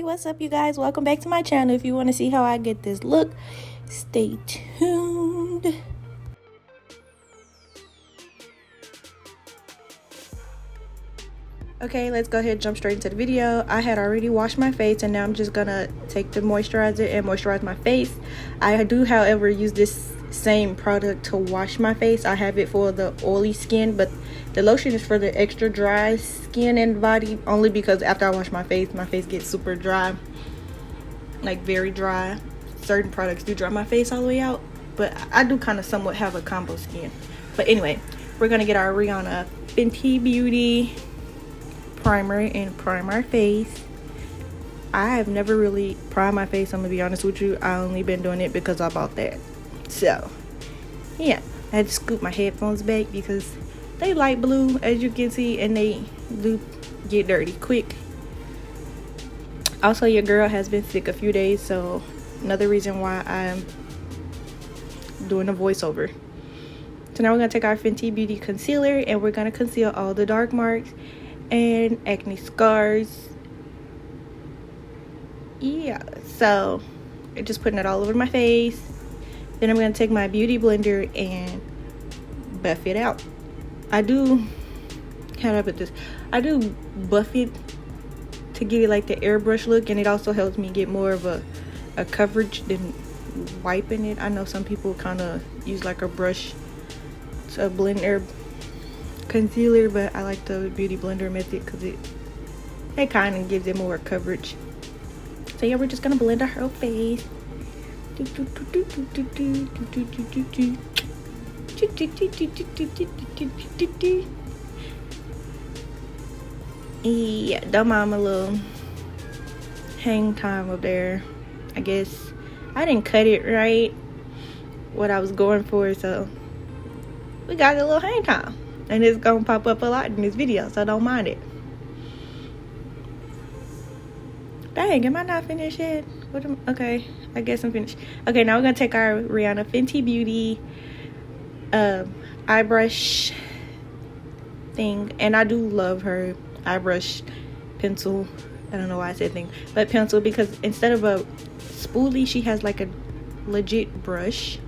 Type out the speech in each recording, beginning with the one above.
what's up, you guys? Welcome back to my channel. If you want to see how I get this look, stay tuned. Okay, let's go ahead and jump straight into the video. I had already washed my face and now I'm just gonna take the moisturizer and moisturize my face. I do, however, use this same product to wash my face. I have it for the oily skin, but the lotion is for the extra dry skin and body, only because after I wash my face gets super dry, like very dry. Certain products do dry my face all the way out, but I do kind of somewhat have a combo skin. But anyway, we're gonna get our Rihanna Fenty Beauty primer and prime our face. I have never really primed my face, I'm gonna be honest with you. I only been doing it because I bought that. So yeah, I had to scoop my headphones back because they light blue, as you can see, and they do get dirty quick. Also, your girl has been sick a few days, so another reason why I'm doing a voiceover. So now we're gonna take our Fenty Beauty concealer and we're gonna conceal all the dark marks and acne scars. Yeah, so I'm just putting it all over my face. Then I'm going to take my beauty blender and buff it out. I do, how do I put this? I do buff it to give it like the airbrush look, and it also helps me get more of a coverage than wiping it. I know some people kind of use like a brush to blend their concealer, but I like the beauty blender method because it kind of gives it more coverage. So yeah, we're just gonna blend our whole face. Yeah, don't mind my little hang time up there. I guess I didn't cut it right, what I was going for, so we got a little hang time. And it's gonna pop up a lot in this video, so don't mind it. Dang, am I not finished yet? Okay, I guess I'm finished. Okay, now we're gonna take our Rihanna Fenty Beauty eye brush thing, and I do love her eye brush pencil. I don't know why I said thing, but pencil, because instead of a spoolie, she has like a legit brush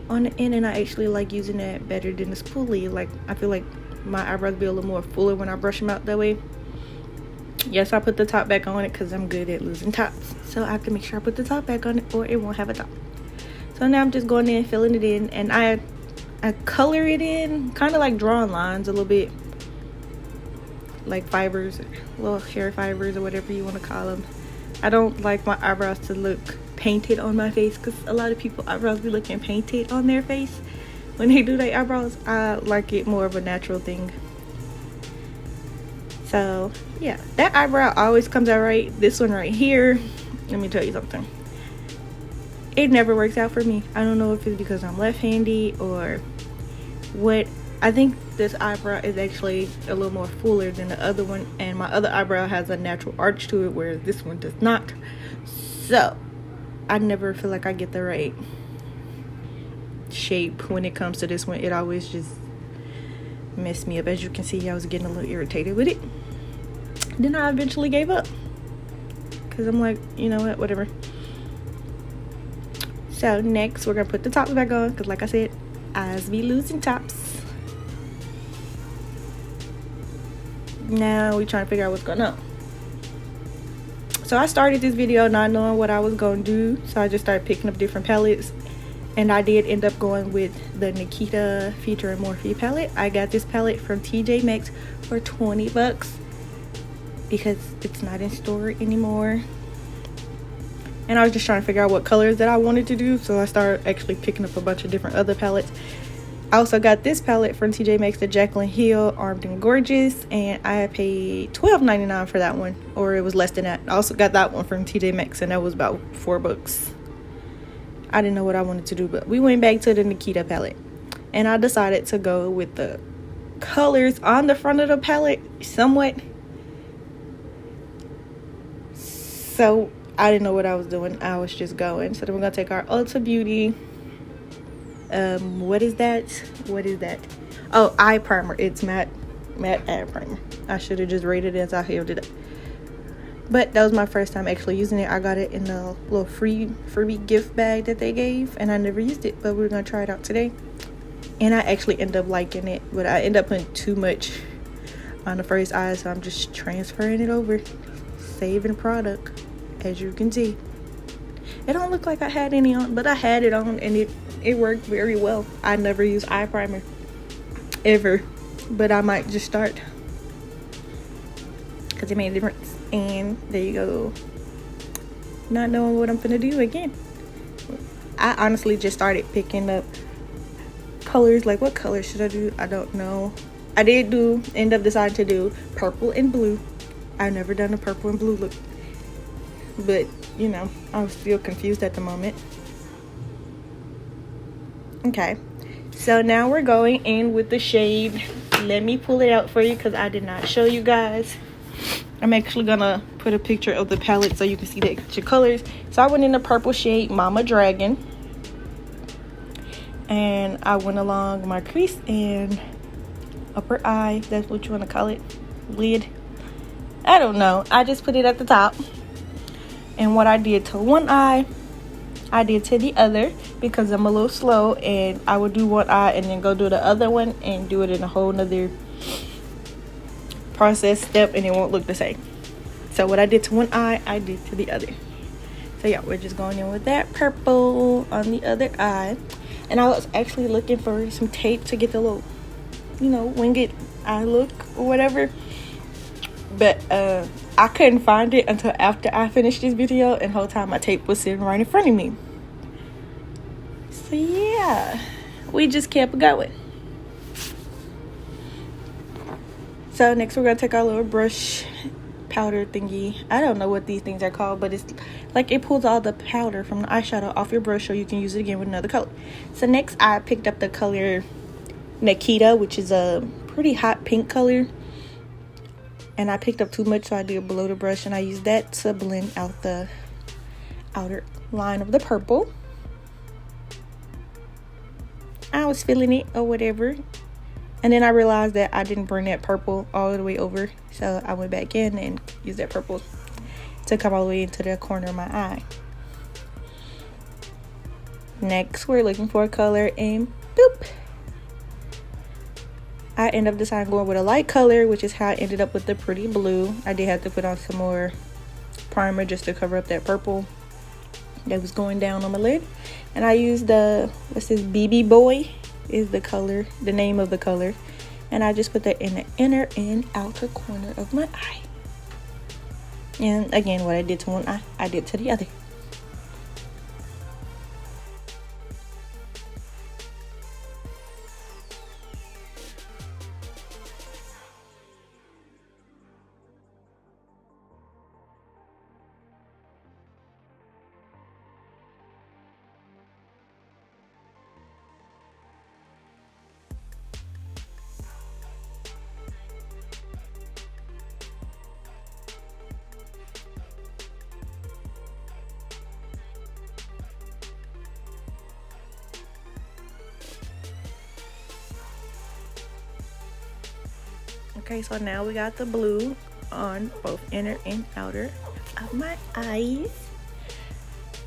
on the end, and I actually like using that better than the spoolie. Like, I feel like my eyebrows be a little more fuller when I brush them out that way. Yes, I put the top back on it because I'm good at losing tops, so I have to make sure I put the top back on it or it won't have a top. So now I'm just going in, filling it in, and I color it in, kind of like drawing lines a little bit, like fibers, little hair fibers or whatever you want to call them. I don't like my eyebrows to look painted on my face, because a lot of people eyebrows be looking painted on their face when they do their eyebrows. I like it more of a natural thing. So yeah, that eyebrow always comes out right. This one right here, let me tell you something, it never works out for me. I don't know if it's because I'm left-handed or what. I think this eyebrow is actually a little more fuller than the other one, and my other eyebrow has a natural arch to it, whereas this one does not. So I never feel like I get the right shape when it comes to this one. It always just messed me up. As you can see, I was getting a little irritated with it. Then I eventually gave up because I'm like, you know what, whatever. So next we're gonna put the tops back on, because like I said, eyes be losing tops. Now we're trying to figure out what's going on. So I started this video not knowing what I was going to do, so I just started picking up different palettes, and I did end up going with the Nikita Future and Morphe palette. I got this palette from TJ Maxx for 20 bucks because it's not in store anymore, and I was just trying to figure out what colors that I wanted to do, so I started actually picking up a bunch of different other palettes. I also got this palette from TJ Maxx, the Jaclyn Hill Armed and Gorgeous, and I paid $12.99 for that one, or it was less than that. I also got that one from TJ Maxx, and that was about 4 bucks. I didn't know what I wanted to do, but we went back to the Nikita palette, and I decided to go with the colors on the front of the palette somewhat. So I didn't know what I was doing. I was just going. So then we're gonna take our Ulta Beauty what is that? Oh, eye primer. It's matte eye primer. I should have just rated it as I held it up. But that was my first time actually using it. I got it in a little freebie gift bag that they gave, and I never used it, but we're gonna try it out today. And I actually end up liking it, but I end up putting too much on the first eye, so I'm just transferring it over, saving product. As you can see, it don't look like I had any on, but I had it on, and it worked very well. I never use eye primer ever, but I might just start because it made a difference. And there you go, not knowing what I'm gonna do again. I honestly just started picking up colors. Like, what color should I do? I don't know. I did end up deciding to do purple and blue. I've never done a purple and blue look, but you know, I'm still confused at the moment. Okay, so now we're going in with the shade. Let me pull it out for you because I did not show you guys. I'm actually gonna put a picture of the palette so you can see the extra colors. So I went in the purple shade Mama Dragon, and I went along my crease and upper eye. That's what you want to call it, lid. I don't know. I just put it at the top, and what I did to one eye, I did to the other because I'm a little slow, and I would do one eye and then go do the other one and do it in a whole nother process step, and it won't look the same. So what I did to one eye, I did to the other. So yeah, we're just going in with that purple on the other eye. And I was actually looking for some tape to get the little, you know, winged eye look or whatever, but I couldn't find it until after I finished this video, and the whole time my tape was sitting right in front of me. So yeah, we just kept going. So next we're gonna take our little brush powder thingy. I don't know what these things are called, but it's like it pulls all the powder from the eyeshadow off your brush so you can use it again with another color. So next I picked up the color Nikita, which is a pretty hot pink color, and I picked up too much, so I did below the brush, and I used that to blend out the outer line of the purple. I was feeling it or whatever, and then I realized that I didn't bring that purple all the way over, so I went back in and used that purple to come all the way into the corner of my eye. Next, we're looking for a color, and boop, I ended up deciding going with a light color, which is how I ended up with the pretty blue. I did have to put on some more primer just to cover up that purple that was going down on my lid. And I used what's this, BB Boy is the color, the name of the color, and I just put that in the inner and outer corner of my eye. And again, what I did to one eye, I did to the other. Okay, so now we got the blue on both inner and outer of my eyes.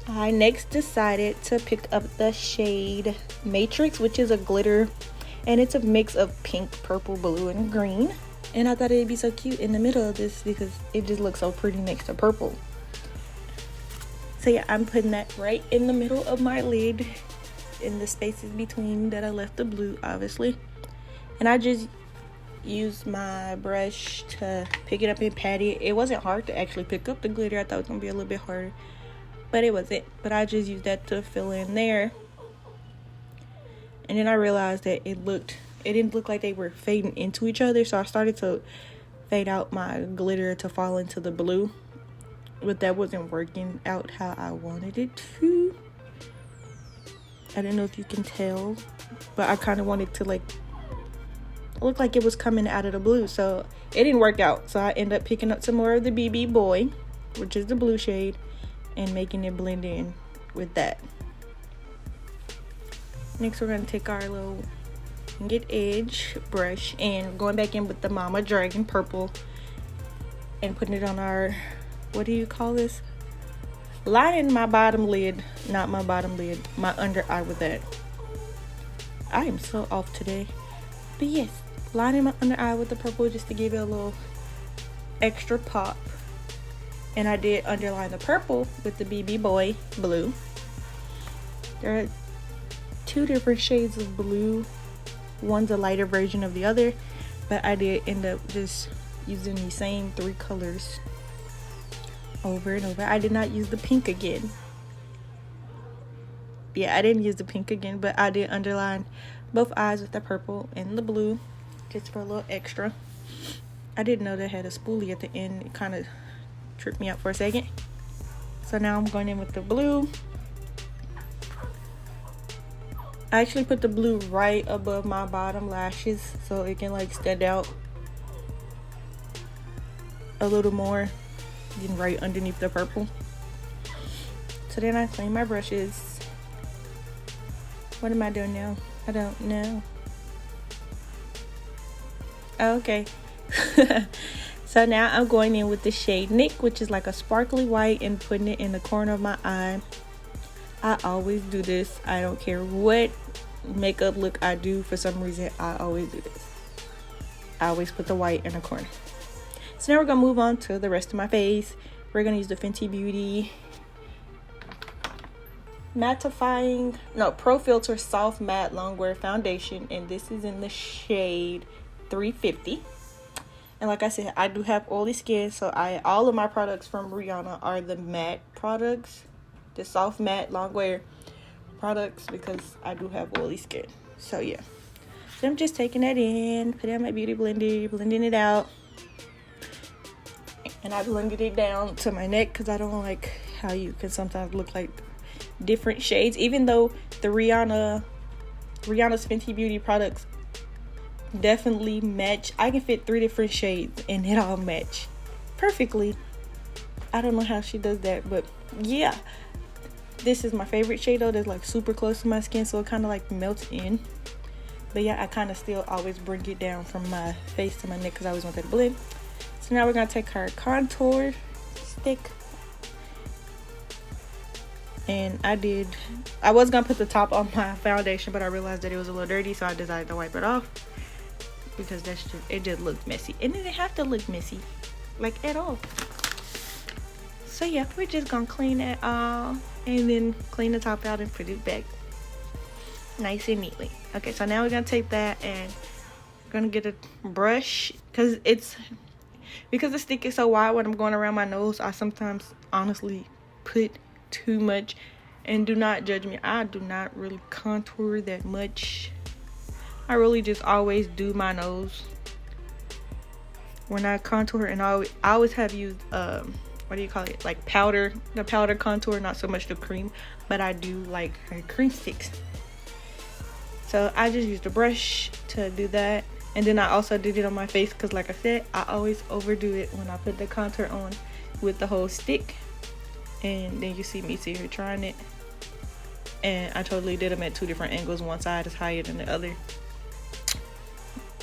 I next decided to pick up the shade Matrix, which is a glitter, and it's a mix of pink, purple, blue, and green. And I thought it'd be so cute in the middle of this because it just looks so pretty next to purple. So yeah, I'm putting that right in the middle of my lid, in the spaces between that I left the blue, obviously. And I just used my brush to pick it up and pat it. It wasn't hard to actually pick up the glitter. I thought it was gonna be a little bit harder, but it wasn't. But I just used that to fill in there, and then I realized that it didn't look like they were fading into each other, so I started to fade out my glitter to fall into the blue, but that wasn't working out how I wanted it to. I don't know if you can tell, but I kind of wanted to like look like it was coming out of the blue, so it didn't work out. So I ended up picking up some more of the BB Boy, which is the blue shade, and making it blend in with that. Next we're going to take our little winged edge brush and going back in with the Mama Dragon purple and putting it on our what do you call this? Lining my bottom lid, not my bottom lid, my under eye with that. I am so off today. But yes, lining my under eye with the purple just to give it a little extra pop. And I did underline the purple with the BB Boy blue. There are 2 different shades of blue. One's a lighter version of the other, but I did end up just using the same 3 colors over and over. I did not use the pink again. Yeah, I didn't use the pink again, but I did underline both eyes with the purple and the blue just for a little extra. I didn't know they had a spoolie at the end. It kind of tripped me out for a second. So now I'm going in with the blue. I actually put the blue right above my bottom lashes so it can like stand out a little more than right underneath the purple. So then I clean my brushes. What am I doing now? I don't know. Okay. So now I'm going in with the shade Nick, which is like a sparkly white, and putting it in the corner of my eye. I always do this. I don't care what makeup look I do. For some reason, I always do this. I always put the white in the corner. So now we're going to move on to the rest of my face. We're going to use the Fenty Beauty Pro Filter Soft Matte Longwear Foundation. And this is in the shade 350. And like I said, I do have oily skin, so all of my products from Rihanna are the matte products, the soft matte longwear products, because I do have oily skin. So yeah, so I'm just taking that in, put it on my beauty blender, blending it out, and I blended it down to my neck because I don't like how you can sometimes look like different shades, even though the Rihanna's Fenty Beauty products definitely match. I can fit 3 different shades and it all match perfectly. I don't know how she does that, but yeah, this is my favorite shade though. That's like super close to my skin, so it kind of like melts in. But yeah, I kind of still always bring it down from my face to my neck because I always want that to blend. So now we're gonna take our contour stick, and I was gonna put the top on my foundation, but I realized that it was a little dirty, so I decided to wipe it off because it just looked messy, and it didn't have to look messy like at all. So yeah, we're just gonna clean that all and then clean the top out and put it back nice and neatly. Okay, so now we're gonna take that and we're gonna get a brush because the stick is so wide. When I'm going around my nose, I sometimes honestly put too much, and do not judge me, I do not really contour that much. I really just always do my nose when I contour, and I always have used what do you call it, like the powder contour, not so much the cream, but I do like her cream sticks. So I just used a brush to do that, and then I also did it on my face because like I said, I always overdo it when I put the contour on with the whole stick. And then you see me sit here trying it, and I totally did them at 2 different angles. One side is higher than the other,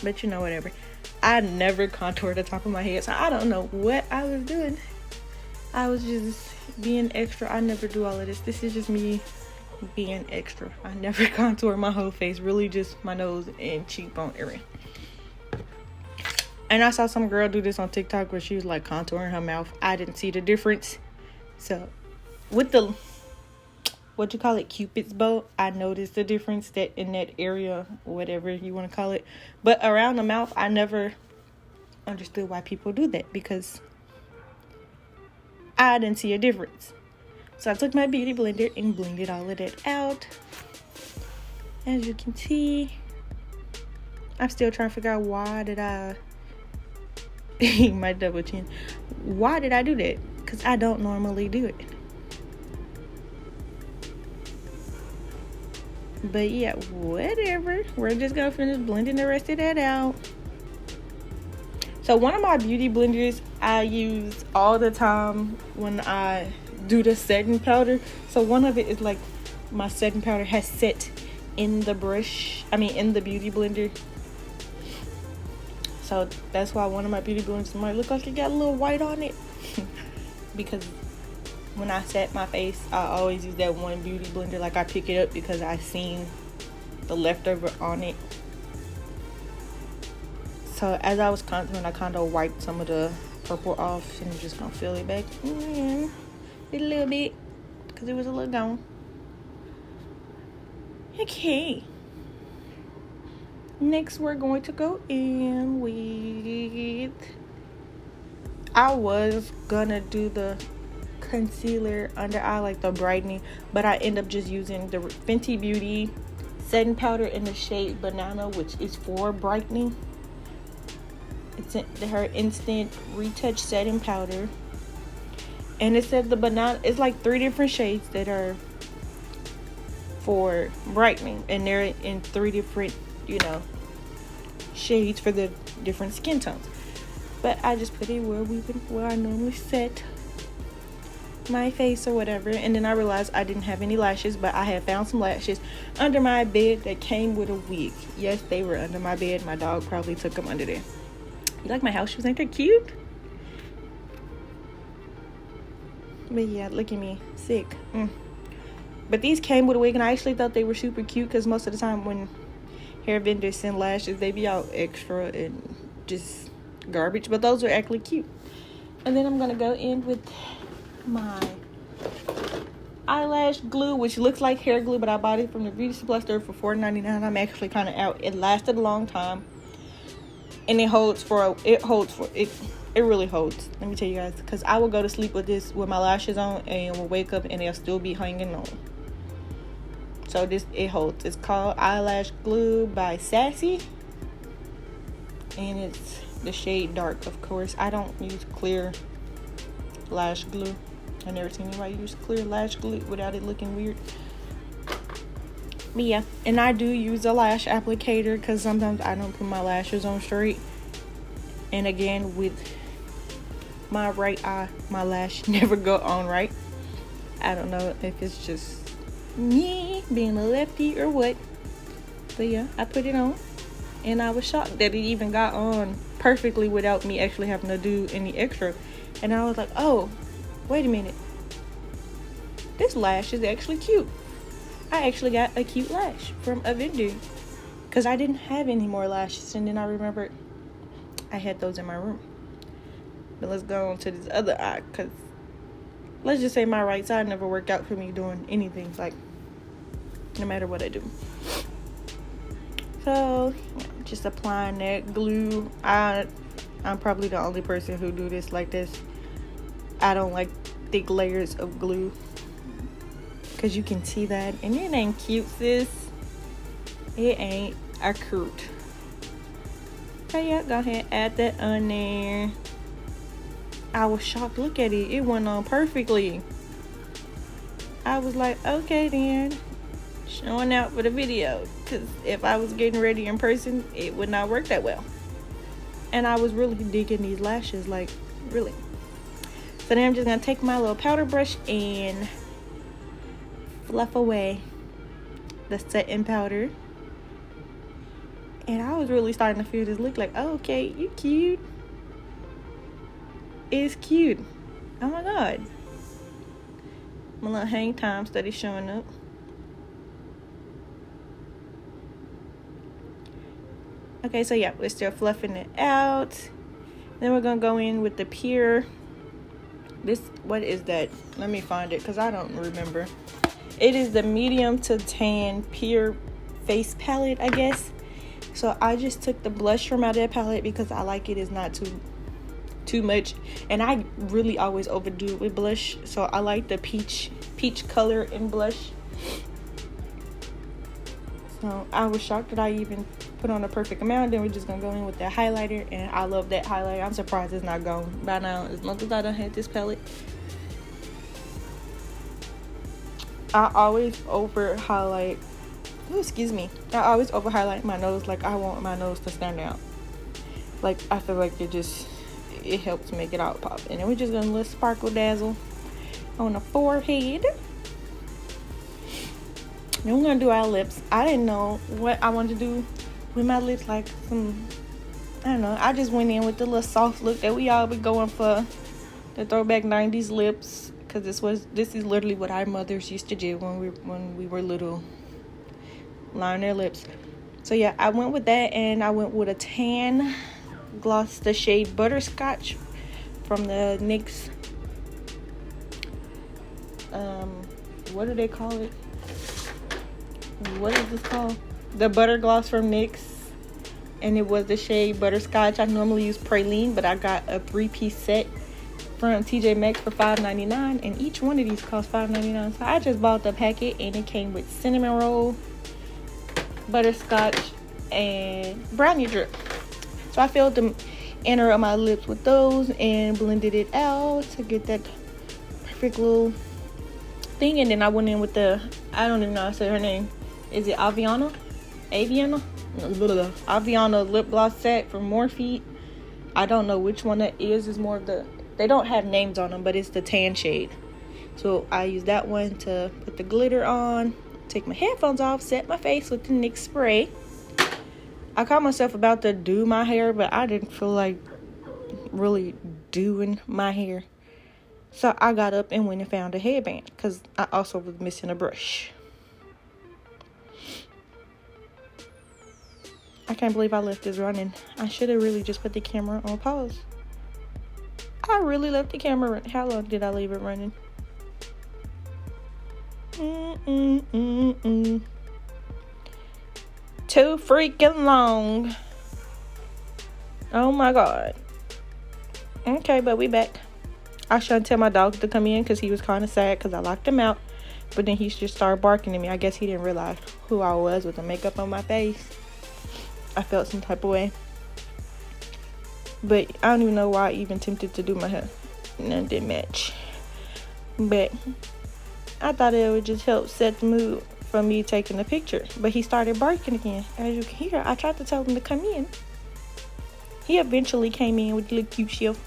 but you know, whatever. I never contour the top of my head, so I don't know what I was doing. I was just being extra. I never do all of this. This is just me being extra. I never contour my whole face, really just my nose and cheekbone area. And I saw some girl do this on TikTok where she was like contouring her mouth. I didn't see the difference. So with the, what you call it, Cupid's bow, I noticed the difference that in that area, whatever you want to call it. But around the mouth, I never understood why people do that because I didn't see a difference. So I took my beauty blender and blended all of that out. As you can see, I'm still trying to figure out why did I my double chin. Why did I do that? Because I don't normally do it. But yeah, whatever. We're just gonna finish blending the rest of that out. So one of my beauty blenders I use all the time when I do the setting powder. So one of it is like my setting powder has set in the in the beauty blender. So that's why one of my beauty blenders might look like it got a little white on it. because when I set my face, I always use that one beauty blender. Like, I pick it up because I seen the leftover on it. So as I was constantly, I kind of wiped some of the purple off, and I'm just gonna fill it back in a little bit because it was a little gone. Okay, next we're going to go in with, I was gonna do the concealer under eye, like the brightening, but I end up just using the Fenty Beauty setting powder in the shade Banana, which is for brightening. It's her instant retouch setting powder, and it says the banana, it's like 3 different shades that are for brightening, and they're in 3 different, you know, shades for the different skin tones. But I just put it where I normally set my face or whatever, and then I realized I didn't have any lashes, but I had found some lashes under my bed that came with a wig. Yes, they were under my bed. My dog probably took them under there. You like my house shoes? Ain't they cute? But yeah, look at me, sick. But these came with a wig, and I actually thought they were super cute, because most of the time when hair vendors send lashes, they be all extra and just garbage, but those were actually cute. And then I'm gonna go in with my eyelash glue, which looks like hair glue, but I bought it from the beauty supply store for $4.99. I'm actually kind of out. It lasted a long time, and it really holds. Let me tell you guys, because I will go to sleep with this with my lashes on and will wake up and they'll still be hanging on. So it holds. It's called Eyelash Glue by Sassy, and it's the shade dark. Of course, I don't use clear lash glue. I never seen anybody use clear lash glue without it looking weird. But yeah, and I do use a lash applicator because sometimes I don't put my lashes on straight. And again, with my right eye, my lash never go on right. I don't know if it's just me being a lefty or what. But yeah, I put it on, and I was shocked that it even got on perfectly without me actually having to do any extra. And I was like, oh, wait a minute, this lash is actually cute. I actually got a cute lash from a vendor because I didn't have any more lashes, and then I remembered I had those in my room. But let's go on to this other eye, because let's just say my right side never worked out for me doing anything, like no matter what I do. So yeah, just applying that glue. I'm probably the only person who do this like this. I don't like thick layers of glue, because you can see that, and it ain't cute, sis. It ain't a cute. So yeah, go ahead, add that on there. I was shocked. Look at it. It went on perfectly. I was like, okay then, showing out for the video, because if I was getting ready in person, it would not work that well. And I was really digging these lashes, like really. So then I'm just gonna take my little powder brush and fluff away the setting powder. And I was really starting to feel this look, like, oh, okay, you cute. It's cute. Oh my god. My little hang time study showing up. Okay, so yeah, we're still fluffing it out. Then we're gonna go in with the Pure. What is that? Let me find it, because I don't remember. It is the medium to tan Pure face palette, I guess. So I just took the blush from out of that palette because I like it. It's not too much, and I really always overdo it with blush. So I like the peach color in blush. So I was shocked that I even put on a perfect amount. Then we're just gonna go in with that highlighter, and I love that highlighter. I'm surprised it's not gone by now, as much as I done had this palette. I always over highlight. Oh, excuse me. I always over highlight my nose. Like, I want my nose to stand out. Like, I feel like it helps make it all pop. And then we're just gonna let sparkle dazzle on the forehead. Then we're gonna do our lips. I didn't know what I wanted to do with my lips. Like I don't know. I just went in with the little soft look that we all be going for. The throwback 90s lips, because this is literally what our mothers used to do when we were little. Line their lips. So yeah, I went with that, and I went with a tan gloss, the shade Butterscotch from the NYX. What do they call it? What is this called? The butter gloss from NYX, and it was the shade Butterscotch. I normally use Praline, but I got a 3-piece set from TJ Maxx for $5.99, and each one of these cost $5.99. So I just bought the packet, and it came with cinnamon roll, butterscotch, and brownie drip. So I filled the inner of my lips with those and blended it out to get that perfect little thing. And then I went in with the, I don't even know how to say her name. Is it Aviana? Aviana lip gloss set from Morphe. I don't know which one that is. It's more of the, they don't have names on them, but it's the tan shade. So I use that one to put the glitter on, take my headphones off, set my face with the NYX spray. I caught myself about to do my hair, but I didn't feel like really doing my hair. So I got up and went and found a headband, because I also was missing a brush. I can't believe I left this running. I should have really just put the camera on pause. I really left the camera running. How long did I leave it running? Too freaking long. Oh my god. Okay, but we back. I should tell my dog to come in because he was kind of sad because I locked him out. But then he just started barking at me. I guess he didn't realize who I was with the makeup on my face. I felt some type of way. But I don't even know why I even attempted to do my hair. None didn't match. But I thought it would just help set the mood for me taking a picture. But he started barking again. As you can hear, I tried to tell him to come in. He eventually came in with the little cute shield.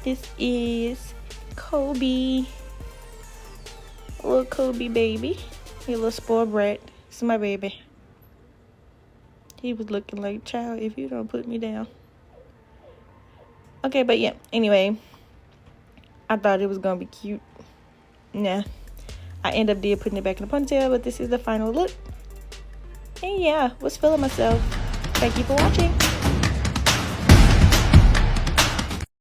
This is Kobe. Little Kobe baby. He a little spoiled brat. This is my baby. He was looking like, child, if you don't put me down. Okay, but yeah. Anyway, I thought it was going to be cute. Nah. I ended up putting it back in the ponytail, but this is the final look. And yeah, was feeling myself. Thank you for watching.